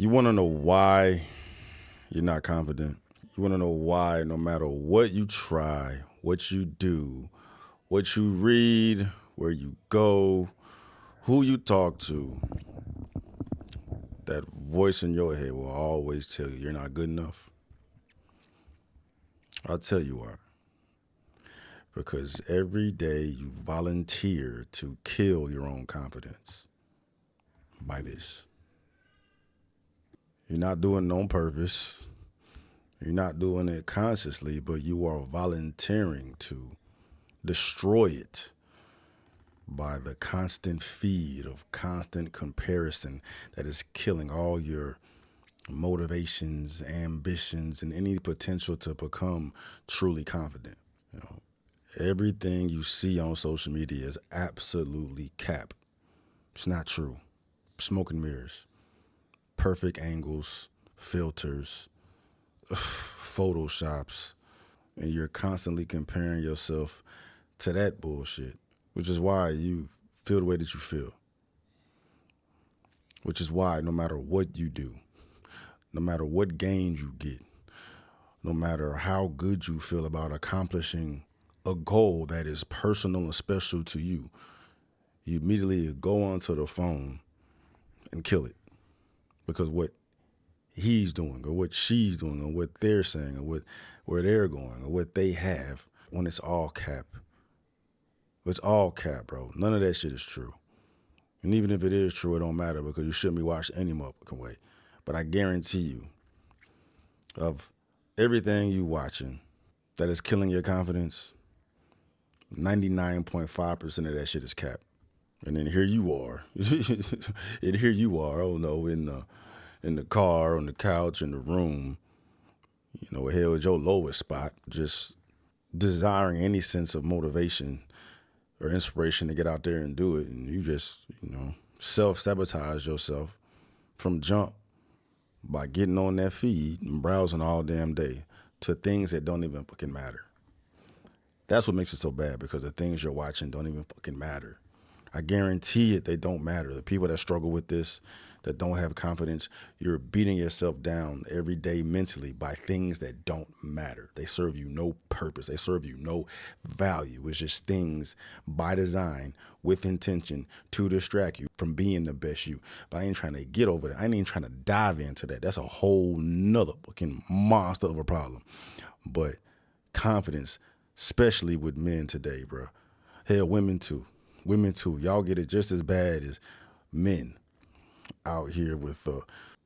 You want to know why you're not confident? You want to know why no matter what you try, what you do, what you read, where you go, who you talk to, that voice in your head will always tell you you're not good enough? I'll tell you why. Because every day you volunteer to kill your own confidence by this. You're not doing it on purpose. You're not doing it consciously, but you are volunteering to destroy it by the constant feed of constant comparison that is killing all your motivations, ambitions, and any potential to become truly confident. You know, everything you see on social media is absolutely cap. It's not true. Smoke and mirrors, perfect angles, filters, photoshops, and you're constantly comparing yourself to that bullshit, which is why you feel the way that you feel. Which is why no matter what you do, no matter what gains you get, no matter how good you feel about accomplishing a goal that is personal and special to you, you immediately go onto the phone and kill it. Because what he's doing or what she's doing or what they're saying or where they're going or what they have, when it's all cap. It's all cap, bro. None of that shit is true. And even if it is true, it don't matter because you shouldn't be watched any motherfucking way. But I guarantee you, of everything you watching that is killing your confidence, 99.5% of that shit is cap. And then here you are. And here you are, oh no, in the car, on the couch, in the room, hell is your lowest spot, just desiring any sense of motivation or inspiration to get out there and do it. And you just, self-sabotage yourself from jump by getting on that feed and browsing all damn day to things that don't even fucking matter. That's what makes it so bad, because the things you're watching don't even fucking matter. I guarantee it, they don't matter. The people that struggle with this, that don't have confidence, you're beating yourself down every day mentally by things that don't matter. They serve you no purpose. They serve you no value. It's just things by design with intention to distract you from being the best you. But I ain't trying to get over that. I ain't even trying to dive into that. That's a whole nother fucking monster of a problem. But confidence, especially with men today, bro. Hell, women too. Women too. Y'all get it just as bad as men out here with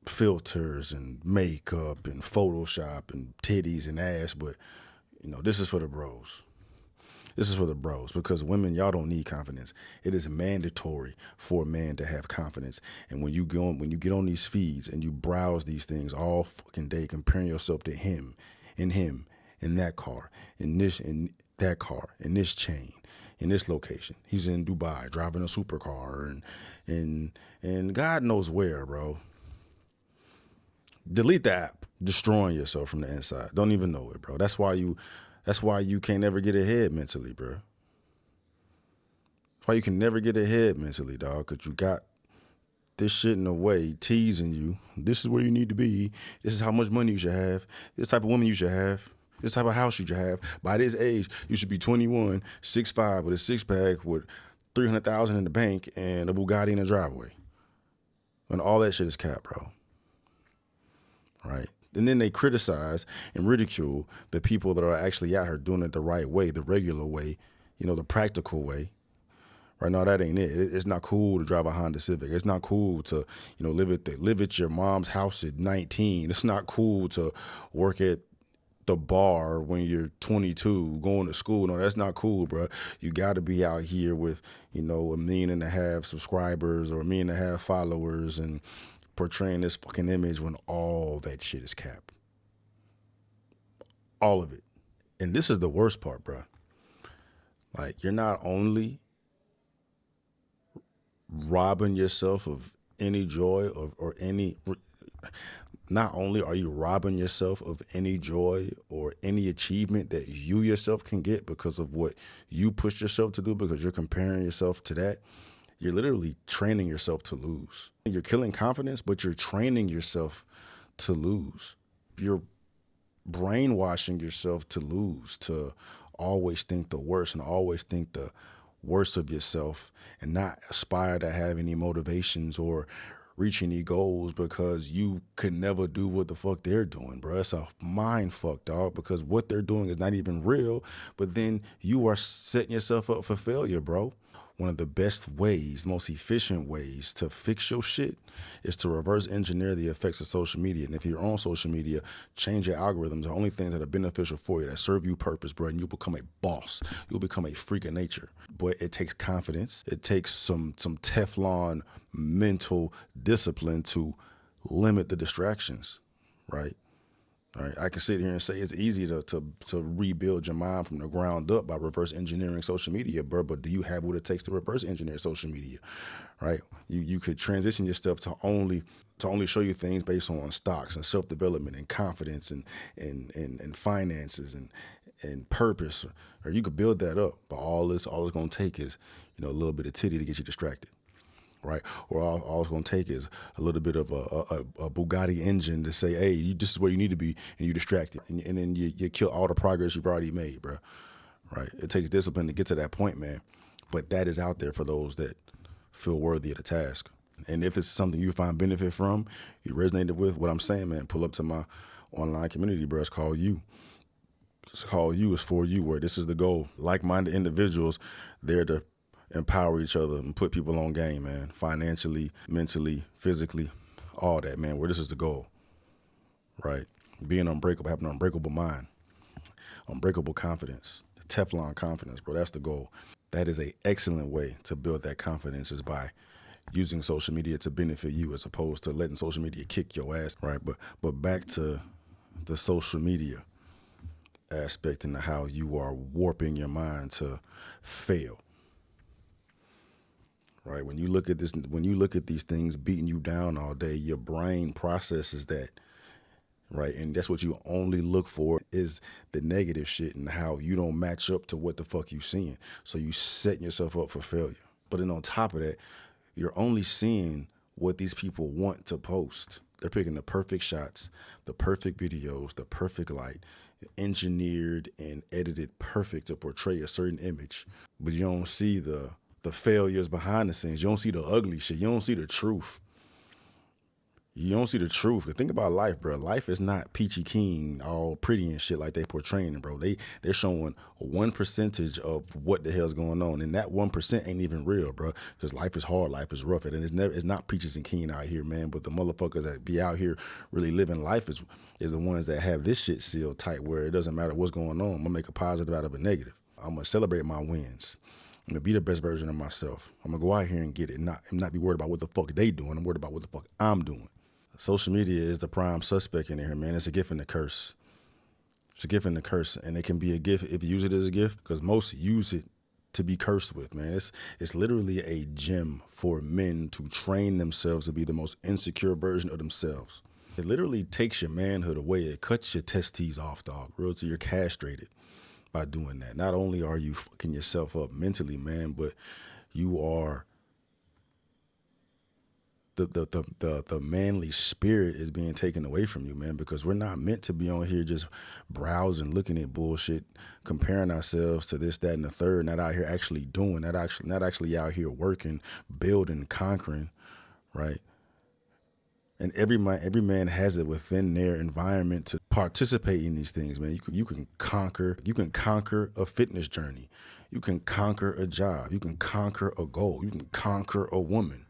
filters and makeup and Photoshop and titties and ass. But, this is for the bros. This is for the bros, because women, y'all don't need confidence. It is mandatory for a man to have confidence. And when you get on these feeds and you browse these things all fucking day, comparing yourself to him, in that car, in that car, in this chain, in this location. He's in Dubai driving a supercar and God knows where, bro. Delete the app, destroying yourself from the inside. Don't even know it, bro. That's why you can't ever get ahead mentally, bro. That's why you can never get ahead mentally, dog, because you got this shit in the way teasing you. This is where you need to be. This is how much money you should have. This type of woman you should have. This type of house you should have. By this age, you should be 21, 6'5", with a six-pack, with $300,000 in the bank, and a Bugatti in the driveway. And all that shit is cap, bro. Right? And then they criticize and ridicule the people that are actually out here doing it the right way, the regular way, the practical way. Right now, that ain't it. It's not cool to drive a Honda Civic. It's not cool to, live at your mom's house at 19. It's not cool to work at the bar when you're 22 going to school. No, that's not cool, bro. You got to be out here with, 1.5 million subscribers or 1.5 million followers and portraying this fucking image when all that shit is cap. All of it. And this is the worst part, bro. Like, you're not only robbing yourself of any joy or any, not only are you robbing yourself of any joy or any achievement that you yourself can get because of what you pushed yourself to do, because you're comparing yourself to that, You're literally training yourself to lose. You're killing confidence, but you're training yourself to lose. You're brainwashing yourself to lose, to always think the worst and always think the worst of yourself and not aspire to have any motivations or reach any goals because you could never do what the fuck they're doing, bro. It's a mind fuck, dog, because what they're doing is not even real, but then you are setting yourself up for failure, bro. One of the best ways, most efficient ways to fix your shit is to reverse engineer the effects of social media. And if you're on social media, change your algorithms. The only things that are beneficial for you, that serve you purpose, bro, and you'll become a boss. You'll become a freak of nature. But it takes confidence. It takes some Teflon mental discipline to limit the distractions, right? All right, I can sit here and say it's easy to rebuild your mind from the ground up by reverse engineering social media, bro. But do you have what it takes to reverse engineer social media? Right? You could transition your stuff to only show you things based on stocks and self development and confidence and finances and purpose, or you could build that up. But all it's gonna take is a little bit of titty to get you distracted. Right, or all it's gonna take is a little bit of a Bugatti engine to say, "Hey, this is where you need to be," and you're distracted, and then you kill all the progress you've already made, bro. Right? It takes discipline to get to that point, man. But that is out there for those that feel worthy of the task. And if it's something you find benefit from, you resonated with what I'm saying, man, pull up to my online community, bro. It's called You. It's called You. It's for you. Where this is the goal. Like-minded individuals, there to empower each other and put people on game, man. Financially, mentally, physically, all that, man. Where this is the goal, right? Being unbreakable, having an unbreakable mind, unbreakable confidence, Teflon confidence, bro. That's the goal. That is an excellent way to build that confidence, is by using social media to benefit you as opposed to letting social media kick your ass, right? But back to the social media aspect and how you are warping your mind to fail. Right. When you look at these things beating you down all day, your brain processes that, right? And that's what you only look for, is the negative shit and how you don't match up to what the fuck you seeing. So you setting yourself up for failure. But then on top of that, you're only seeing what these people want to post. They're picking the perfect shots, the perfect videos, the perfect light, engineered and edited perfect to portray a certain image. But you don't see the failures behind the scenes. You don't see the ugly shit. You don't see the truth. You don't see the truth. Think about life, bro. Life is not peachy keen, all pretty and shit like they portraying, bro. They're showing 1% of what the hell's going on, and that 1% ain't even real, bro. Because life is hard, life is rough, and it's not peaches and keen out here, man. But the motherfuckers that be out here really living life is the ones that have this shit sealed tight, where it doesn't matter what's going on. I'm gonna make a positive out of a negative. I'm gonna celebrate my wins. I'm gonna be the best version of myself. I'm gonna go out here and get it, not be worried about what the fuck they doing. I'm worried about what the fuck I'm doing. Social media is the prime suspect in here, man. It's a gift and a curse. It's a gift and a curse, and it can be a gift if you use it as a gift, because most use it to be cursed with, man. It's literally a gem for men to train themselves to be the most insecure version of themselves. It literally takes your manhood away. It cuts your testes off, dog. Real to you're castrated by doing that. Not only are you fucking yourself up mentally, man, but you are the manly spirit is being taken away from you, man, because we're not meant to be on here just browsing, looking at bullshit, comparing ourselves to this, that, and the third, not out here actually doing, not actually out here working, building, conquering, right? And every man has it within their environment to participate in these things, man. You can conquer a fitness journey. You can conquer a job. You can conquer a goal. You can conquer a woman,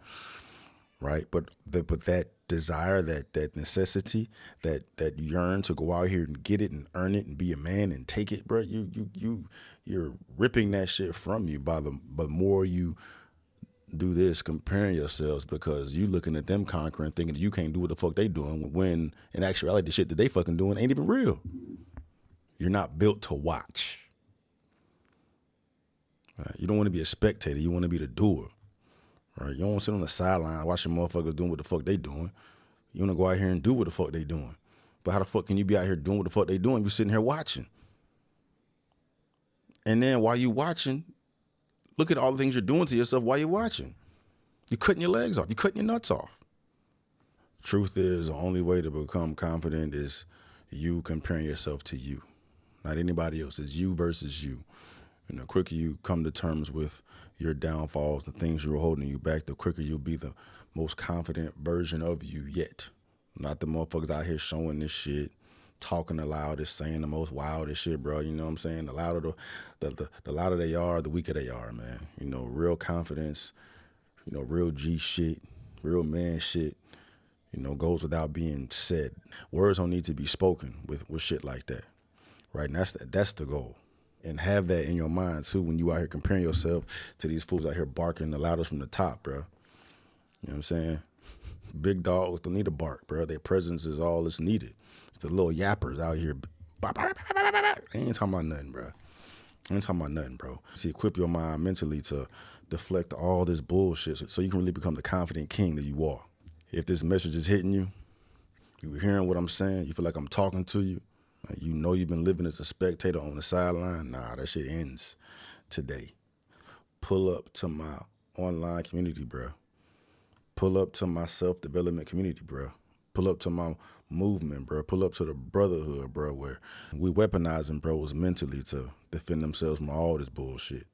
right? But that desire, that necessity, that yearn to go out here and get it and earn it and be a man and take it, bro. You're ripping that shit from you by the more you do this, comparing yourselves, because you looking at them conquering, thinking that you can't do what the fuck they doing, when in actuality the shit that they fucking doing ain't even real. You're not built to watch. Right? You don't want to be a spectator. You want to be the doer. Right? You don't want to sit on the sideline watching motherfuckers doing what the fuck they doing. You want to go out here and do what the fuck they doing. But how the fuck can you be out here doing what the fuck they doing? You sitting here watching. And then while you watching, look at all the things you're doing to yourself while you're watching. You're cutting your legs off. You're cutting your nuts off. Truth is, the only way to become confident is you comparing yourself to you, not anybody else. It's you versus you. And the quicker you come to terms with your downfalls, the things you're holding you back, the quicker you'll be the most confident version of you yet. Not the motherfuckers out here showing this shit, talking the loudest, saying the most wildest shit, bro. You know what I'm saying? The louder the louder they are, the weaker they are, man. You know, real confidence, you know, real G shit, real man shit, you know, goes without being said. Words don't need to be spoken with shit like that, right? And that's the goal. And have that in your mind too when you out here comparing yourself to these fools out here barking the loudest from the top, bro. You know what I'm saying? Big dogs don't need to bark, bro. Their presence is all that's needed. It's the little yappers out here. They ain't talking about nothing, bro. I ain't talking about nothing, bro. See, equip your mind mentally to deflect all this bullshit so you can really become the confident king that you are. If this message is hitting you, you hearing what I'm saying, you feel like I'm talking to you, like you know you've been living as a spectator on the sideline, nah, that shit ends today. Pull up to my online community, bro. Pull up to my self-development community, bro. Pull up to my movement, bro. Pull up to the brotherhood, bro, where we weaponizing bros mentally to defend themselves from all this bullshit.